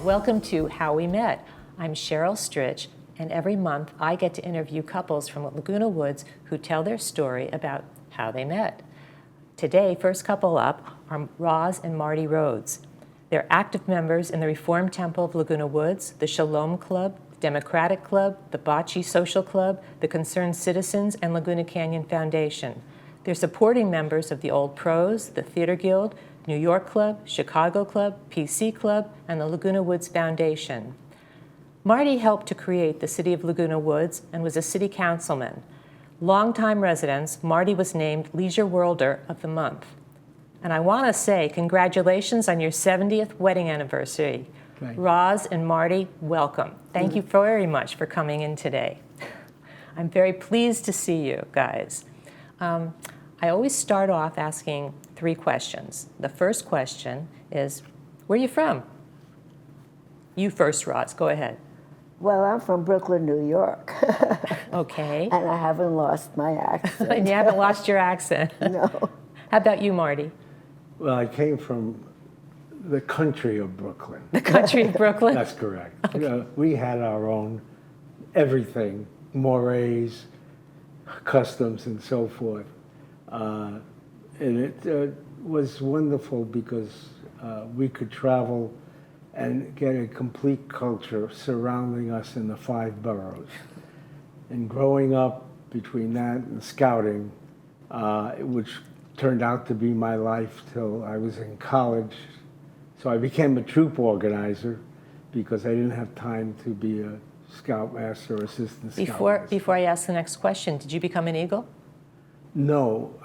Welcome to How We Met. I'm Sheryl Strich, and every month I get to interview couples from Laguna Woods who tell their story about how they met. Today, first couple up are Roz and Marty Rhodes. They're active members in the Reformed Temple of Laguna Woods, the Shalom Club, the Democratic Club, the Bocce Social Club, the Concerned Citizens, and Laguna Canyon Foundation. They're supporting members of the Old Pros, the Theater Guild, New York Club, Chicago Club, PC Club, and the Laguna Woods Foundation. Marty helped to create the City of Laguna Woods and was a city councilman. Longtime residents, Marty was named Leisure Worlder of the Month. And I want to say congratulations on your 70th wedding anniversary. Thanks. Roz and Marty, welcome. Thank you very much for coming in today. I'm very pleased to see you guys. I always start off asking 3 questions. The first question is, where are you from? You first, Roz, go ahead. Well, I'm from Brooklyn, New York. Okay. And I haven't lost my accent. And you haven't lost your accent. No. How about you, Marty? Well, I came from the country of Brooklyn. The country of Brooklyn? That's correct. Okay. We had our own everything, mores, customs, and so forth. And it was wonderful because we could travel and get a complete culture surrounding us in the 5 boroughs. And growing up between that and scouting, which turned out to be my life till I was in college. So I became a troop organizer because I didn't have time to be a scoutmaster or assistant scoutmaster. Before I ask the next question, did you become an Eagle? No,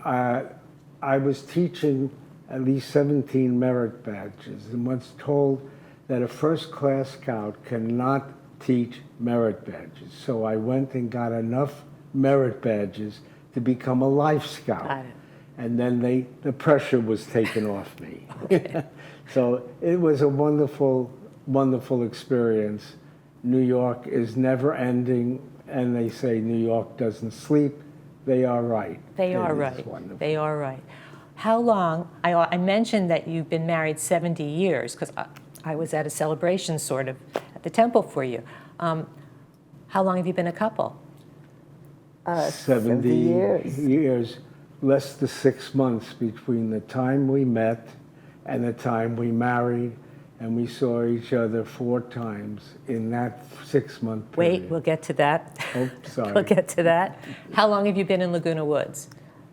I was teaching at least 17 merit badges and was told that a first-class scout cannot teach merit badges. So I went and got enough merit badges to become a life scout. Got it. And then the pressure was taken off me. Okay. So it was a wonderful, wonderful experience. New York is never ending, and they say New York doesn't sleep. They are right. They are right. They are right. How long, I mentioned that you've been married 70 years, because I was at a celebration sort of at the temple for you. How long have you been a couple? 70 years, less than 6 months between the time we met and the time we married, and we saw each other 4 times in that 6-month period. Wait, we'll get to that. Oh, sorry. We'll get to that. How long have you been in Laguna Woods?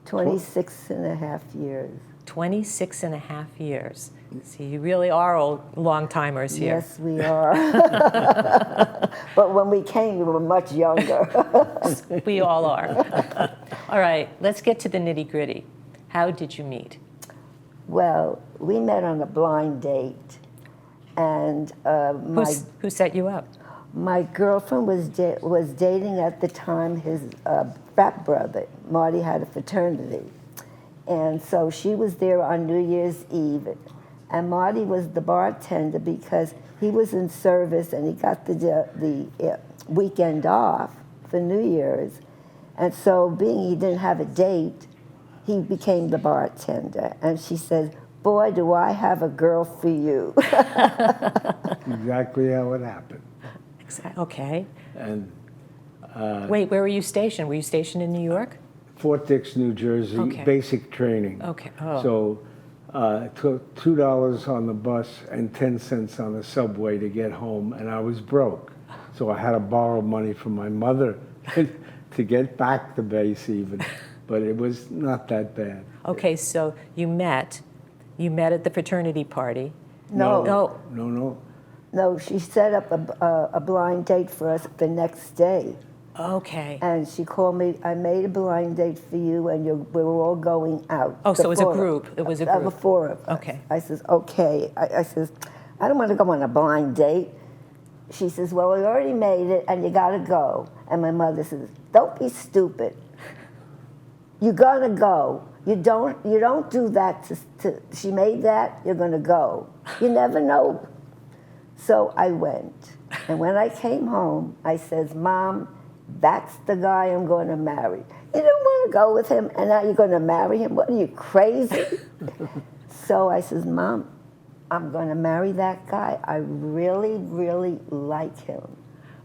26 and a half years. 26 and a half years. See, you really are long-timers here. Yes, we are. But when we came, we were much younger. We all are. All right, let's get to the nitty-gritty. How did you meet? Well, we met on a blind date. And who set you up? my girlfriend was dating at the time his frat brother. Marty had a fraternity. And so she was there on New Year's Eve. And Marty was the bartender because he was in service and he got the weekend off for New Year's. And so being he didn't have a date, he became the bartender. And she said, "Boy, do I have a girl for you." Exactly how it happened. Okay. And wait, where were you stationed? Were you stationed in New York? Fort Dix, New Jersey, Okay. basic training. Okay. Oh. So it took $2 on the bus and 10 cents on the subway to get home, and I was broke. So I had to borrow money from my mother to get back to base even, but it was not that bad. Okay, so you met at the fraternity party. No. No. She set up a blind date for us the next day. Okay. And she called me, "I made a blind date for you, and we were all going out." Oh, so it was a group. It was a group. The 4 of us. Okay. I says, "Okay." I says, "I don't want to go on a blind date." She says, "Well, we already made it, and you got to go." And my mother says, "Don't be stupid. You're gonna go. You don't do that to she made that, you're gonna go. You never know So I went. And when I came home, I says, Mom, that's the guy I'm going to marry. You don't want to go with him, and now you're going to marry him? What, are you crazy? So I says, Mom, I'm going to marry that guy. I really, really like him.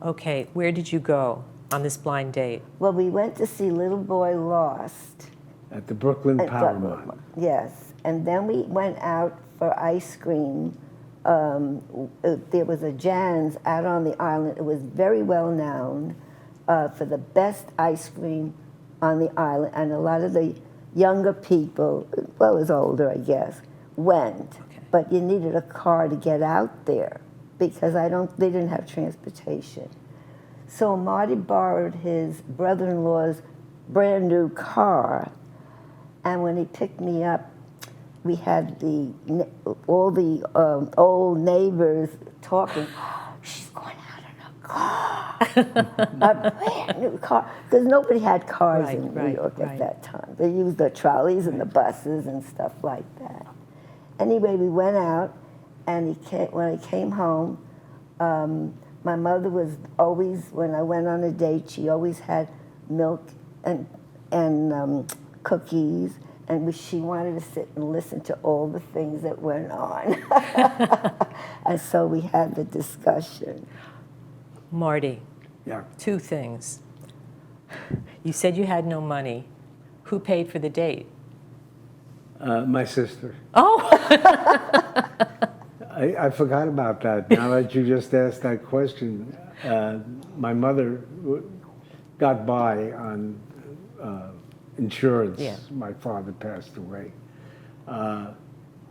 Okay, where did you go on this blind date? Well, we went to see Little Boy Lost. At the Brooklyn At Paramount. Yes, and then we went out for ice cream. There was a Jan's out on the island. It was very well known for the best ice cream on the island, and a lot of the younger people, well, it was older, I guess, went. Okay. But you needed a car to get out there because they didn't have transportation. So Marty borrowed his brother-in-law's brand new car, and when he picked me up, we had all the old neighbors talking. She's going out in a car, a brand new car, because nobody had cars in New York at that time. They used the trolleys and the buses and stuff like that. Anyway, we went out, and when I came home, my mother was always, when I went on a date, she always had milk and cookies, and she wanted to sit and listen to all the things that went on. And so we had the discussion. Marty, Yeah. 2 things. You said you had no money. Who paid for the date? My sister. Oh! I forgot about that. Now that you just asked that question, my mother got by on insurance. Yeah. My father passed away.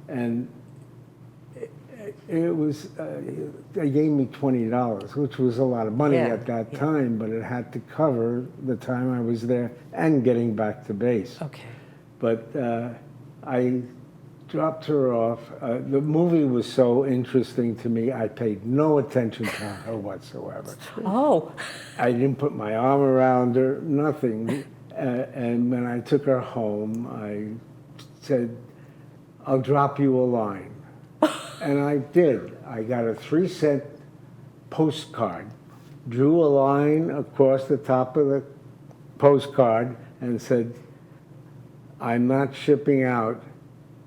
And it was, they gave me $20, which was a lot of money at that time, but it had to cover the time I was there and getting back to base. Okay. But I dropped her off. The movie was so interesting to me, I paid no attention to her whatsoever. Oh! I didn't put my arm around her, nothing. And when I took her home, I said, I'll drop you a line. And I did. I got a 3-cent postcard, drew a line across the top of the postcard, and said, I'm not shipping out.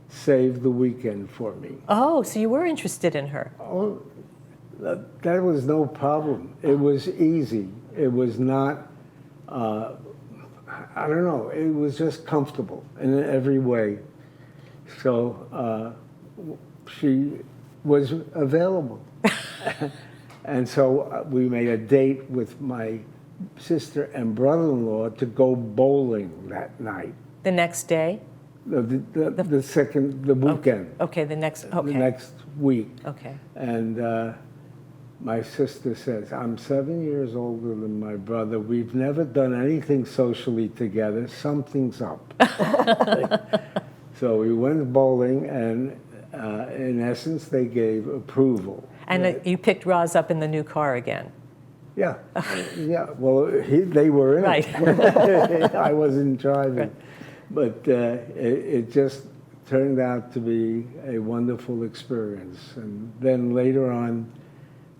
Save the weekend for me. Oh, so you were interested in her. Oh, that was no problem. It was easy. It was not, I don't know, it was just comfortable in every way. So she was available. And so we made a date with my sister and brother-in-law to go bowling that night. The next day? The weekend. Okay, the next week. Okay. And my sister says, I'm 7 years older than my brother. We've never done anything socially together. Something's up. So we went bowling, and in essence, they gave approval. And you picked Roz up in the new car again? Yeah. Yeah. Well, they were in it. I wasn't driving. Right. But it just turned out to be a wonderful experience. And then later on,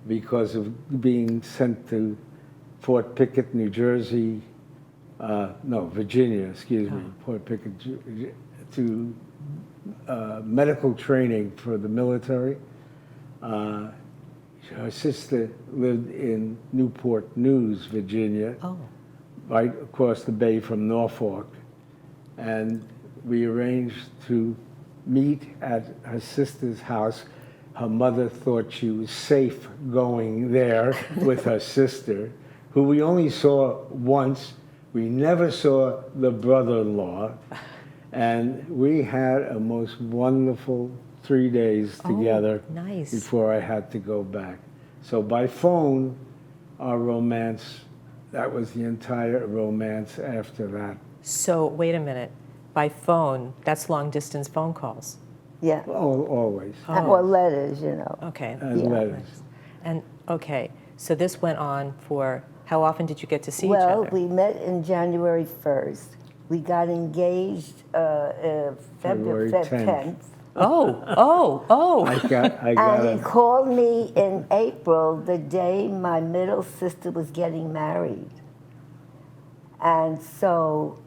because of being sent to Fort Pickett, New Jersey, Virginia, excuse me, Fort Pickett, to medical training for the military. Her sister lived in Newport News, Virginia, right across the bay from Norfolk. And we arranged to meet at her sister's house. Her mother thought she was safe going there with her sister, who we only saw once. We never saw the brother-in-law. And we had a most wonderful 3 days together before I had to go back. So by phone, our romance, that was the entire romance after that. So wait a minute. By phone, that's long-distance phone calls? Yeah. Always. Or letters, you know. Okay. And letters. And, okay, so this went on for, how often did you get to see each Well, other? we met in January 1st. We got engaged February 10th. Oh. I got And he a, called me in April, the day my middle sister was getting married. And so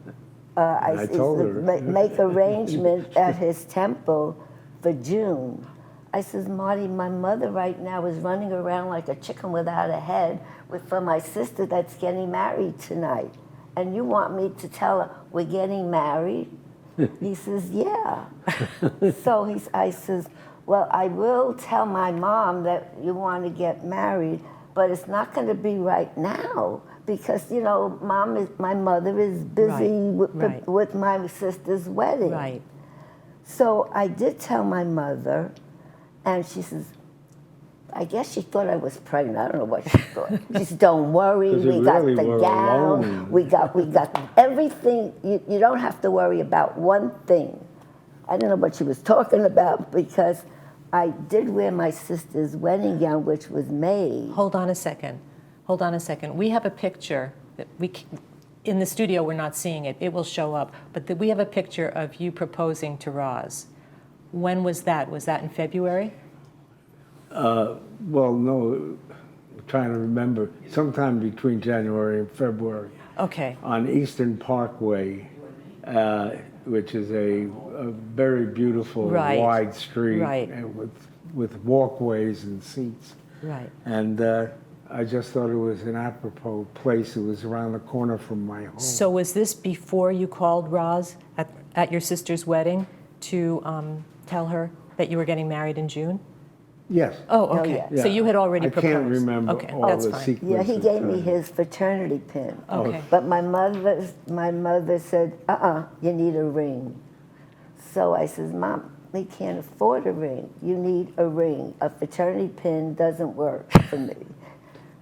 I told her. Make arrangement at his temple for June. I says, Marty, my mother right now is running around like a chicken without a head for my sister that's getting married tonight. And you want me to tell her we're getting married? He says, yeah. So I says, well, I will tell my mom that you want to get married, but it's not going to be right now because, you know, my mother is busy with my sister's wedding. Right. So I did tell my mother, and she says, I guess she thought I was pregnant. I don't know what she thought. She said, don't worry, we got really the were gown, alone. we got everything. You don't have to worry about one thing. I don't know what she was talking about because I did wear my sister's wedding gown, which was made. Hold on a second. We have a picture that in the studio we're not seeing it. It will show up. But we have a picture of you proposing to Roz. When was that? Was that in February? well, no, I'm trying to remember, sometime between January and February. Okay. On Eastern Parkway, which is a very beautiful wide street with walkways and seats. Right. And I just thought it was an apropos place. It was around the corner from my home. So was this before you called Roz at your sister's wedding to tell her that you were getting married in June? Yes. Oh, okay. yeah. So you had already proposed. I can't remember all that's the fine. sequence. Yeah, he of gave me time. his fraternity pin. Okay. But my mother said, you need a ring. So I says, Mom, we can't afford a ring. You need a ring. A fraternity pin doesn't work for me.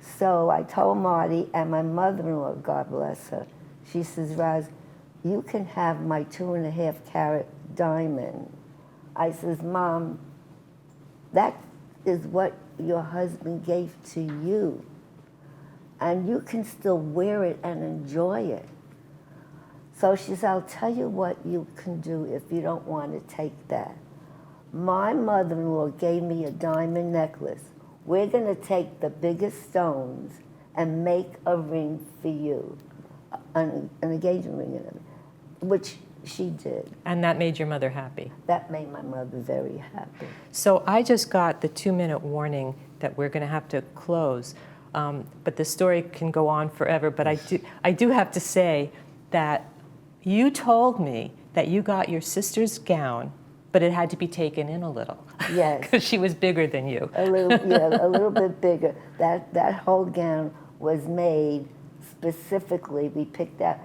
So I told Marty, and my mother-in-law, God bless her, she says, Roz, you can have my 2.5 carat diamond. I says, Mom, that is what your husband gave to you. And you can still wear it and enjoy it. So she says, I'll tell you what you can do if you don't want to take that. My mother-in-law gave me a diamond necklace. We're going to take the biggest stones and make a ring for you, an engagement ring, which she did. And that made your mother happy? That made my mother very happy. So I just got the 2-minute warning that we're going to have to close. But the story can go on forever. But I do have to say that you told me that you got your sister's gown, but it had to be taken in a little. Yes. Because she was bigger than you. A little bit bigger. That whole gown was made specifically. We picked out.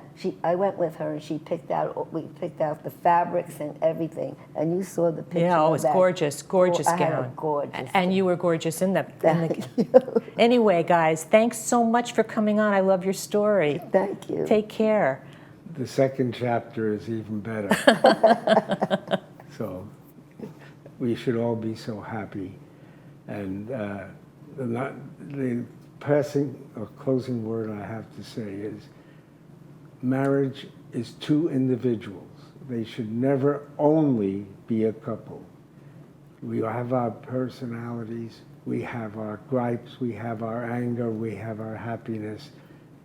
I went with her, and we picked out the fabrics and everything. And you saw the picture. Yeah, of it was that. gorgeous I had a gown. gorgeous. And you were gorgeous in the. Thank you. Anyway, guys, thanks so much for coming on. I love your story. Thank you. Take care. The second chapter is even better. So we should all be so happy. And the passing or closing word I have to say is marriage is 2 individuals. They should never only be a couple. We have our personalities, we have our gripes, we have our anger, we have our happiness.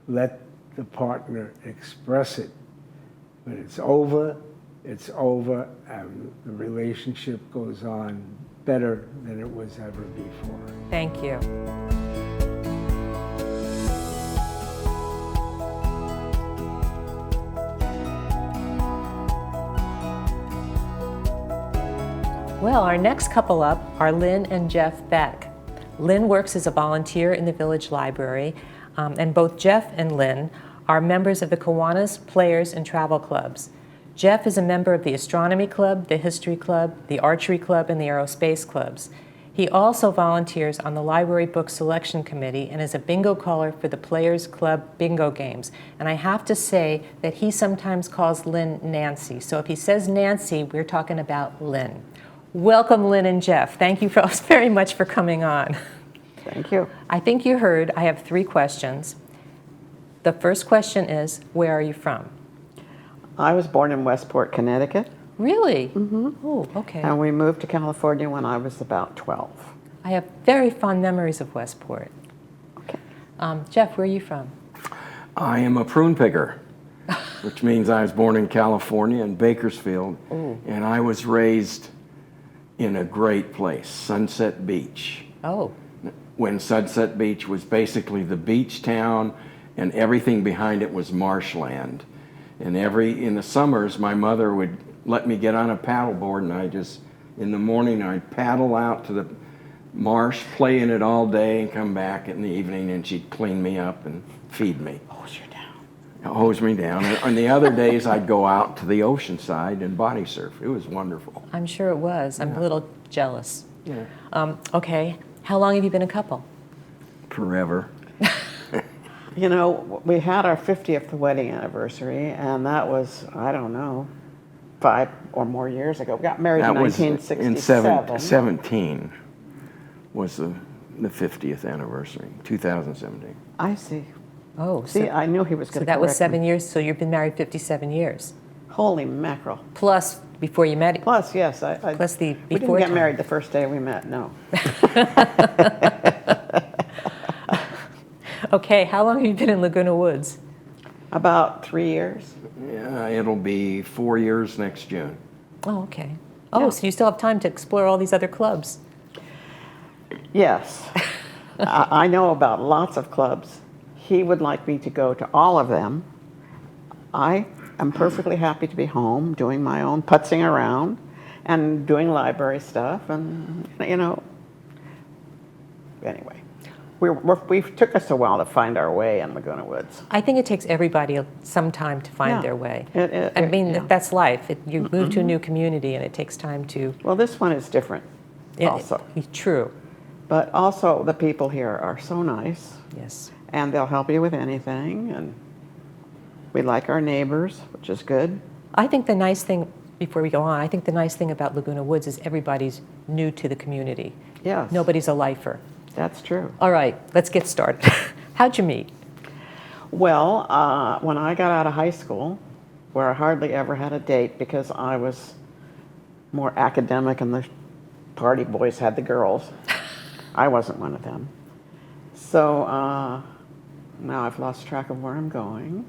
Let the partner express it. When it's over, and the relationship goes on better than it was ever before. Thank you. Well, our next couple up are Lynn and Jeff Beck. Lynn works as a volunteer in the Village Library, and both Jeff and Lynn are members of the Kiwanis Players and Travel Clubs. Jeff is a member of the Astronomy Club, the History Club, the Archery Club, and the Aerospace Clubs. He also volunteers on the Library Book Selection Committee and is a bingo caller for the Players Club bingo games. And I have to say that he sometimes calls Lynn Nancy. So if he says Nancy, we're talking about Lynn. Welcome, Lynn and Jeff. Thank you very much for coming on. Thank you. I think you heard I have 3 questions. The first question is, where are you from? I was born in Westport, Connecticut. Really? Oh, okay. And we moved to California when I was about 12. I have very fond memories of Westport. Okay. Jeff, where are you from? I am a prune picker, which means I was born in California in Bakersfield, and I was raised in a great place, Sunset Beach. Oh, When Sunset Beach was basically the beach town, and everything behind it was marshland. And in the summers, my mother would let me get on a paddleboard, and in the morning, I'd paddle out to the marsh, play in it all day, and come back in the evening, and she'd clean me up and feed me. Hose you down. Hose me down. And on the other days, I'd go out to the ocean side and body surf. It was wonderful. I'm sure it was. I'm a little jealous. Yeah. Okay, how long have you been a couple? Forever. You know, we had our 50th wedding anniversary, and that was, I don't know, 5 or more years ago. We got married in That was in 1967. 17 was the 50th anniversary, 2017. I see. Oh, See, I knew he was so going to that was correct 7 me. years, so you've been married 57 years. Holy mackerel. Plus, before you met, Plus, yes, plus the we before didn't get time. married the first day we met, no. Okay, how long have you been in Laguna Woods? About 3 years. Yeah, it'll be 4 years next June. Oh, okay. Oh, Yeah. so you still have time to explore all these other clubs. Yes. I know about lots of clubs. He would like me to go to all of them. I am perfectly happy to be home doing my own putzing around and doing library stuff, and you know. Anyway, we took us a while to find our way in Laguna Woods. I think it takes everybody some time to find Yeah. their way. It- I mean, yeah. that's life. You move to a new community, and it takes time to. Well, this one is different, also. True. But also, the people here are so nice, Yes. and they'll help you with anything, and we like our neighbors, which is good. I think the nice thing, before we go on, I think the nice thing about Laguna Woods is everybody's new to the community. Yes, Nobody's a lifer. that's true. All right, let's get started. How'd you meet? Well, when I got out of high school, where I hardly ever had a date because I was more academic and the party boys had the girls, I wasn't one of them. So now I've lost track of where I'm going.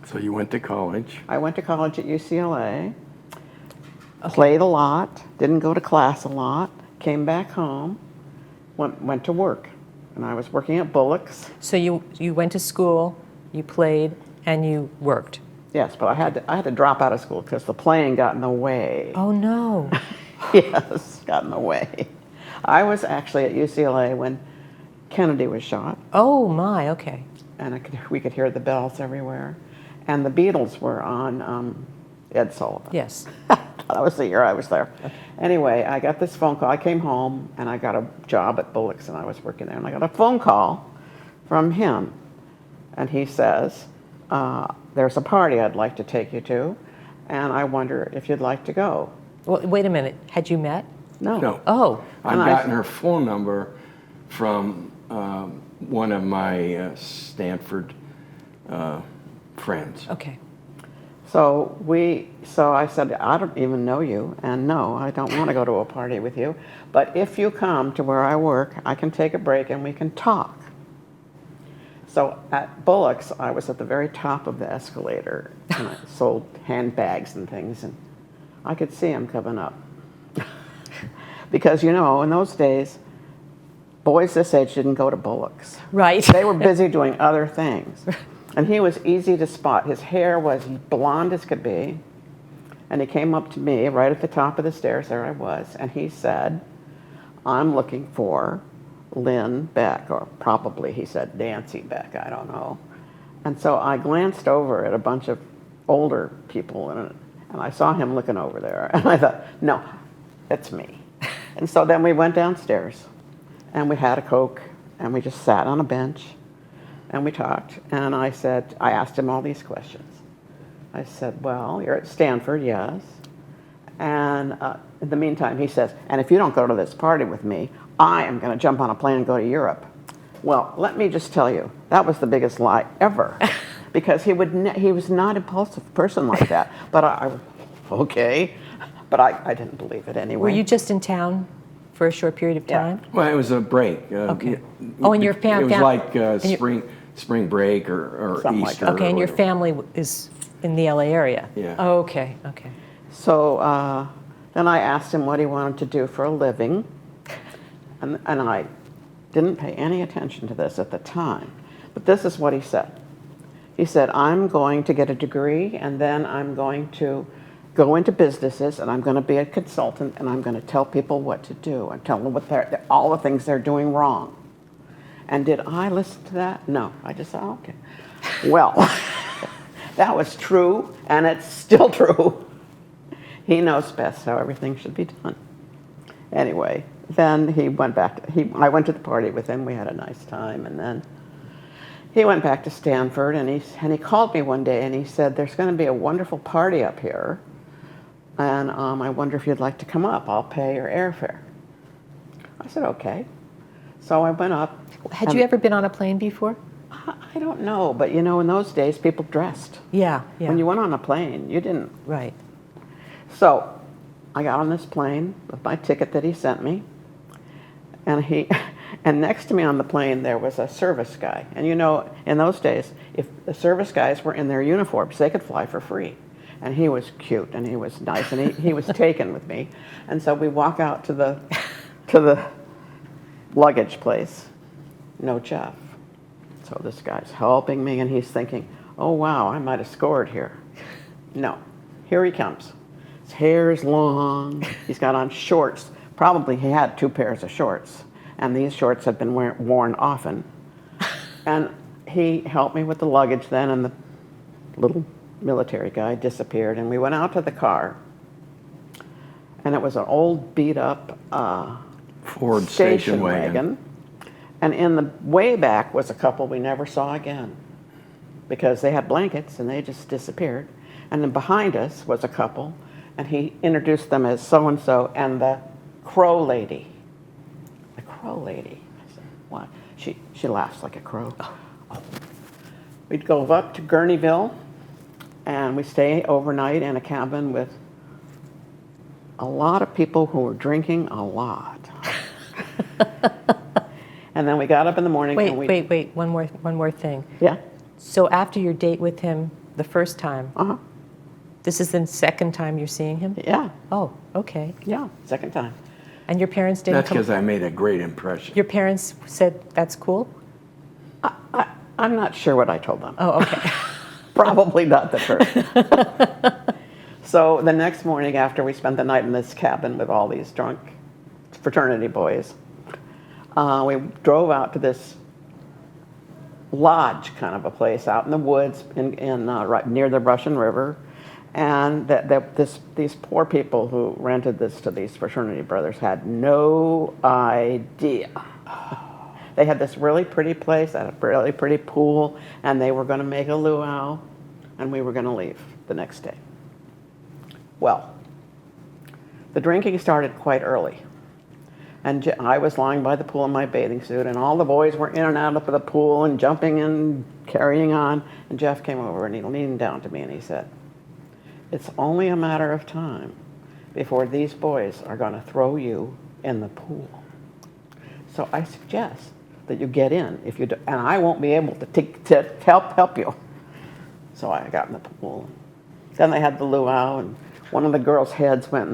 So you went to college. I went to college at UCLA, played a lot, didn't go to class a lot, came back home, went to work. And I was working at Bullock's. So you went to school, you played, and you worked. Yes, but I had to drop out of school because the playing got in the way. Oh, no. Yes, got in the way. I was actually at UCLA when Kennedy was shot, Oh, my, okay. and we could hear the bells everywhere. And the Beatles were on Ed Sullivan. Yes. That was the year I was there. Anyway, I got this phone call. I came home, and I got a job at Bullock's, and I was working there. And I got a phone call from him, and he says, there's a party I'd like to take you to, and I wonder if you'd like to go. Well, wait a minute. Had you met? No. Oh, I've And I- gotten her phone number from one of my Stanford friends. okay. So I said, I don't even know you, and no, I don't want to go to a party with you. But if you come to where I work, I can take a break and we can talk. So at Bullock's, I was at the very top of the escalator, and I sold handbags and things, and I could see him coming up. Because, you know, in those days, boys this age didn't go to Bullock's. Right. They were busy doing other things. And he was easy to spot. His hair was blonde as could be. And he came up to me right at the top of the stairs, there I was, and he said, I'm looking for Lynn Beck, or probably he said Nancy Beck, I don't know. And so I glanced over at a bunch of older people, and I saw him looking over there. And I thought, no, it's me. And so then we went downstairs, and we had a Coke, and we just sat on a bench. And we talked, and I asked him all these questions. I said, well, you're at Stanford, yes. And in the meantime, he says, and if you don't go to this party with me, I am going to jump on a plane and go to Europe. Well, let me just tell you, that was the biggest lie ever. Because he was not an impulsive person like that. But okay. But I didn't believe it anyway. Were you just in town for a short period of Yeah. time? Well, it was a break. Okay. Oh, and your It was like and your- spring break or Something like Easter. that. Okay, or and your whatever. family is in the LA area? Yeah. Oh, okay, okay. So then I asked him what he wanted to do for a living, and I didn't pay any attention to this at the time, but this is what he said. He said, I'm going to get a degree, and then I'm going to go into businesses, and I'm going to be a consultant, and I'm going to tell people what to do. I'm telling them all the things they're doing wrong. And did I listen to that? No. I just thought, okay. Well, that was true, and it's still true. He knows best how everything should be done. Anyway, then he went back. I went to the party with him. We had a nice time, and then he went back to Stanford, and he called me one day, and he said, there's going to be a wonderful party up here, and I wonder if you'd like to come up. I'll pay your airfare. I said, okay. So I went up. Had you ever been on a plane before? I don't know, but you know, in those days, people dressed. Yeah, yeah. When you went on a plane, you didn't. Right. So I got on this plane with my ticket that he sent me, and next to me on the plane there was a service guy. And you know, in those days, if the service guys were in their uniforms, they could fly for free. And he was cute and he was nice, and he was taken with me. And so we walk out to the luggage place. No Jeff. So this guy's helping me, and he's thinking, oh wow, I might have scored here. No, here he comes. His hair is long. He's got on shorts. Probably he had 2 pairs of shorts, and these shorts had been worn often. And he helped me with the luggage then, and the little military guy disappeared, and we went out to the car. And it was an old beat-up Ford station wagon. And in the way back was a couple we never saw again, because they had blankets and they just disappeared. And then behind us was a couple, and he introduced them as so-and-so and the crow lady. The crow lady. I said, what? She laughs like a crow. Oh. We'd go up to Gurneyville, and we stay overnight in a cabin with a lot of people who were drinking a lot. And then we got up in the morning and we... Wait, one more thing. Yeah? So after your date with him the first time, Uh-huh. this is the second time you're seeing him? Yeah. Oh, okay. Yeah. Second time. And your parents didn't That's because I made a great impression. Your parents said that's cool? I'm not sure what I told them. Oh, okay. Probably not the first. So the next morning after we spent the night in this cabin with all these drunk fraternity boys, we drove out to this lodge kind of a place out in the woods right near the Russian River. And these poor people who rented this to these fraternity brothers had no idea. They had this really pretty place, had a really pretty pool, and they were going to make a luau, and we were going to leave the next day. Well, the drinking started quite early. And I was lying by the pool in my bathing suit, and all the boys were in and out of the pool and jumping and carrying on. And Jeff came over and he leaned down to me and he said, it's only a matter of time before these boys are going to throw you in the pool. So I suggest that you get in, if you do, and I won't be able to help you. So I got in the pool. Then they had the luau, and one of the girls' heads went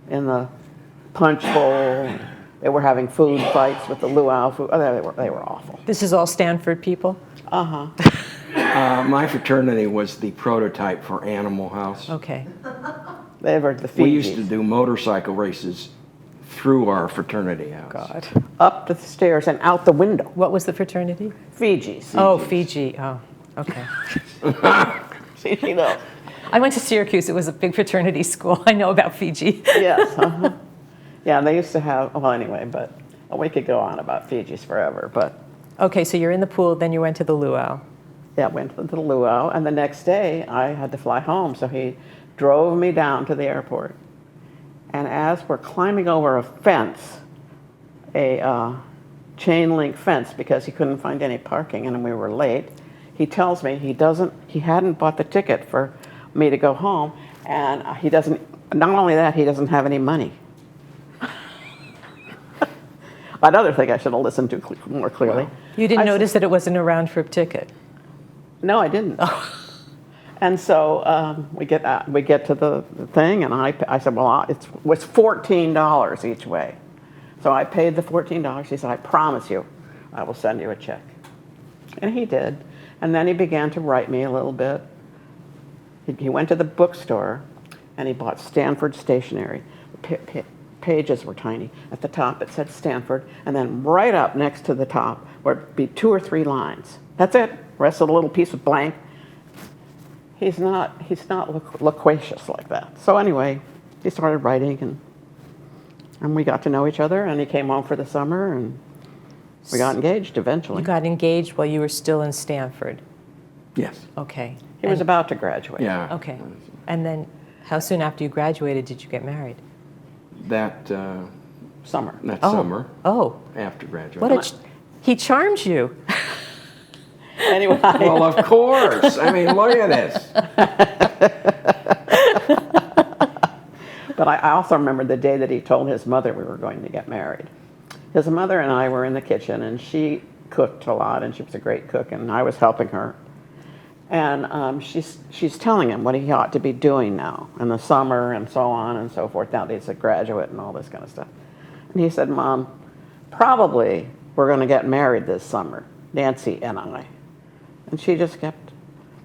in the punch bowl. They were having food fights with the luau food. Oh, they were awful. This is all Stanford people? Uh-huh. My fraternity was the prototype for Animal House. Okay. They were the Fijis. We used to do motorcycle races through our fraternity house. God. Up the stairs and out the window. What was the fraternity? Fijis. Oh, Fiji. Oh, okay. Fiji, no. I went to Syracuse. It was a big fraternity school. I know about Fiji. Yes. Uh-huh. Yeah, they used to have, well, anyway, but we could go on about Fijis forever, but Okay, so you're in the pool, then you went to the luau. yeah, went to the luau, and the next day I had to fly home, so he drove me down to the airport. And as we're climbing over a fence, a chain link fence, because he couldn't find any parking and we were late, he tells me he hadn't bought the ticket for me to go home, And he doesn't, not only that, he doesn't have any money. Another thing I should have listened to more clearly. You didn't I notice that it wasn't a round trip ticket. No, I didn't. And so we get to the thing, and I said, well, it was $14 each way. So I paid the $14. He said, I promise you, I will send you a check. And he did. And then he began to write me a little bit. He went to the bookstore, and he bought Stanford stationery. Pages were tiny. At the top, it said Stanford, and then right up next to the top would be 2 or 3 lines. That's it. Rest of the little piece was blank. He's not loquacious like that. So anyway, he started writing, and we got to know each other, and he came home for the summer, and we got engaged eventually. You got engaged while you were still in Stanford. Yes. Okay. He was about to graduate. Yeah. Okay. And then how soon after you graduated did you get married? That Summer. summer Oh, after graduation. what he charmed you. Anyway. Well, of course. I mean, look at this. But I also remember the day that he told his mother we were going to get married. His mother and I were in the kitchen, and she cooked a lot, and she was a great cook, and I was helping her. And she's telling him what he ought to be doing now in the summer and so on and so forth, now that he's a graduate and all this kind of stuff. And he said, Mom, probably we're going to get married this summer, Nancy and I. And she just kept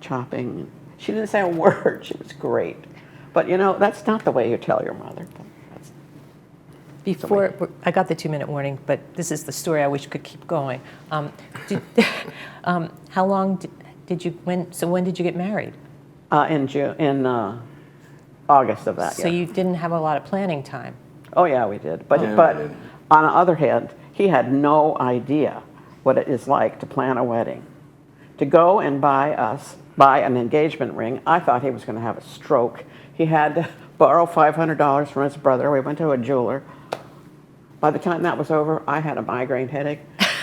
chopping. She didn't say a word. She was great. But, you know, that's not the way you tell your mother. Before, I got the 2-minute warning, but this is the story I wish could keep going. How long did you, when did you get married? In August of that So year. you didn't have a lot of planning time. Oh, yeah, we did. But, Yeah, we but did. on the other hand, he had no idea what it is like to plan a wedding. To go and buy an engagement ring, I thought he was going to have a stroke. He had to borrow $500 from his brother. We went to a jeweler. By the time that was over, I had a migraine headache.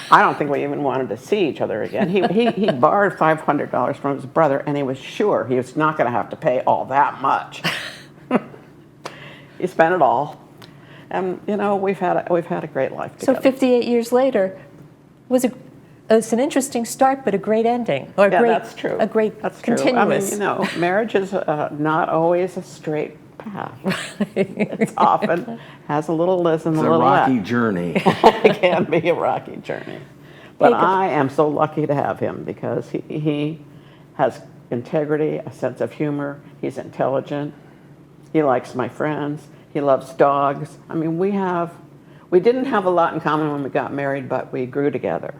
I don't think we even wanted to see each other again. He borrowed $500 from his brother, and he was sure he was not going to have to pay all that much. He spent it all. And, you know, we've had a great life together. So 58 years later, it's an interesting start, but a great ending. Or That's true. A great That's true. continuous. I mean, you know, marriage is not always a straight path. It's often has a little this and It's a a little rocky that. journey. It can be a rocky journey. But Hey, I am so lucky to have him because he has integrity, a sense of humor. He's intelligent. He likes my friends. He loves dogs. I mean, we didn't have a lot in common when we got married, but we grew together.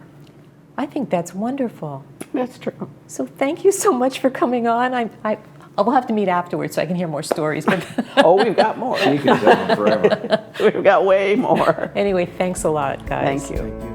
I think that's wonderful. That's true. So thank you so much for coming on. I'll have to meet afterwards so I can hear more stories. But Oh, we've got more. You can tell them forever. We've got way more. anyway, thanks a lot, guys. Thank you. Thank you.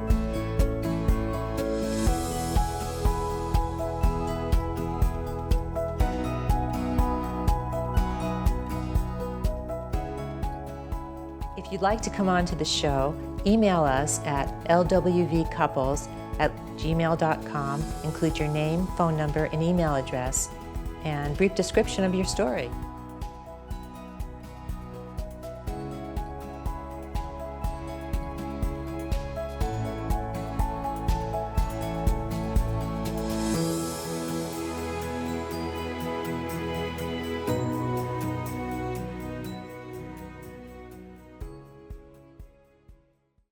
If you'd like to come on to the show, email us at lwvcouples@gmail.com. Include your name, phone number, and email address, and brief description of your story.